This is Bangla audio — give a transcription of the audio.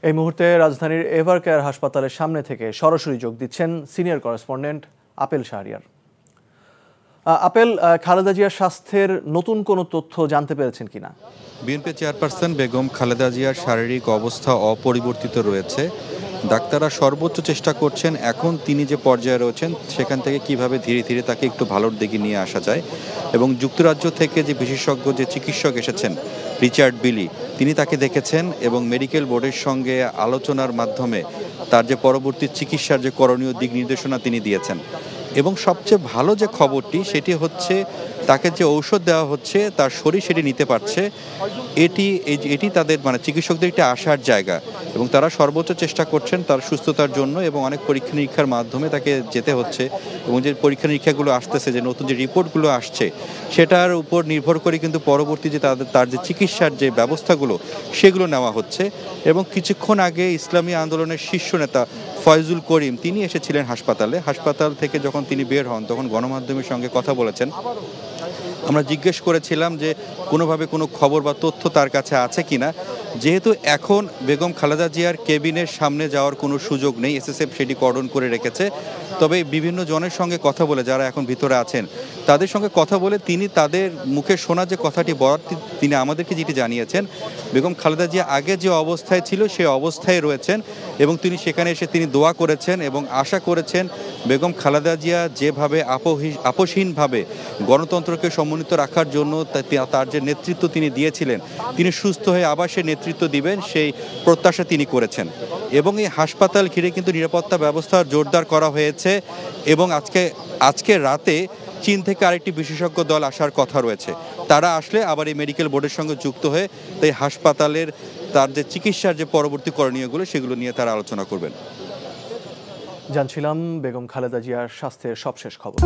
এই মুহূর্তে রাজধানীর এভারকেয়ার হাসপাতালের সামনে থেকে সরাসরি যোগ দিচ্ছেন senior correspondent apple Shahriar. Apple, Khaleda জিয়ার স্বাস্থ্যের নতুন কোনো তথ্য জানতে পেরেছেন কিনা? বিএনপি চেয়ারপারসন বেগম খালেদা জিয়ার শারীরিক অবস্থা অপরিবর্তিত রয়েছে। ডাক্তাররা সর্বোচ্চ চেষ্টা করছেন এখন তিনি যে পর্যায়ে রয়েছেন সেখান থেকে কিভাবে ধীরে ধীরে তাকে একটু ভালোর দিকে নিয়ে আসা যায়। এবং যুক্তরাজ্য থেকে যে বিশেষজ্ঞ যে চিকিৎসক এসেছেন রিচার্ড বিলি, তিনি তাকে দেখেছেন এবং মেডিকেল বোর্ডের সঙ্গে আলোচনার মাধ্যমে তার যে পরবর্তী চিকিৎসার যে করণীয় দিক নির্দেশনা তিনি দিয়েছেন। এবং সবচেয়ে ভালো যে খবরটি সেটি হচ্ছে তাকে যে ঔষধ দেওয়া হচ্ছে তার শরীর সেটি নিতে পারছে। এটি তাদের চিকিৎসকদের একটি আশার জায়গা এবং তারা সর্বোচ্চ চেষ্টা করছেন তার সুস্থতার জন্য এবং অনেক পরীক্ষা নিরীক্ষার মাধ্যমে তাকে যেতে হচ্ছে এবং যে পরীক্ষা নিরীক্ষাগুলো আসতেছে, যে নতুন যে রিপোর্টগুলো আসছে সেটার উপর নির্ভর করে কিন্তু পরবর্তী যে তার যে চিকিৎসার যে ব্যবস্থাগুলো সেগুলো নেওয়া হচ্ছে। এবং কিছুক্ষণ আগে ইসলামী আন্দোলনের শীর্ষ নেতা ফয়জুল করিম তিনি এসেছিলেন হাসপাতাল থেকে যখন তিনি বের হন তখন গণমাধ্যমের সঙ্গে কথা বলেছেন। আমরা জিজ্ঞেস করেছিলাম যে কোনোভাবে কোনো খবর বা তথ্য তার কাছে আছে কিনা। যেহেতু এখন বেগম খালেদা জিয়ার কেবিনের সামনে যাওয়ার কোনো সুযোগ নেই, এসএসএফ সেটি কর্ডন করে রেখেছে, তবে বিভিন্ন জনের সঙ্গে কথা বলে যারা এখন ভিতরে আছেন তাদের সঙ্গে কথা বলে তিনি তাদের মুখে শোনা যে কথাটি বলার তিনি আমাদেরকে যেটি জানিয়েছেন, বেগম খালেদা জিয়া আগে যে অবস্থায় ছিল সে অবস্থায় রয়েছেন এবং তিনি সেখানে এসে তিনি দোয়া করেছেন এবং আশা করেছেন বেগম খালেদা জিয়া যেভাবে আপোষহীনভাবে গণতন্ত্রকে সমন্বিত রাখার জন্য তার যে নেতৃত্ব তিনি দিয়েছিলেন, তিনি সুস্থ হয়ে আবার সে নেতৃত্ব দিবেন সেই প্রত্যাশা তিনি করেছেন। এবং এই হাসপাতাল ঘিরে কিন্তু নিরাপত্তা ব্যবস্থা জোরদার করা হয়েছে এবং আজকে রাতে চীন থেকে আরেকটি বিশেষজ্ঞ দল আসার কথা রয়েছে। তারা আসলে আবার এই মেডিকেল বোর্ডের সঙ্গে যুক্ত হয়ে তাই হাসপাতালের তার যে চিকিৎসার যে পরবর্তী করণীয়গুলো সেগুলো নিয়ে তারা আলোচনা করবেন। জানছিলাম বেগম খালেদা জিয়ার স্বাস্থ্যের সবশেষ খবর।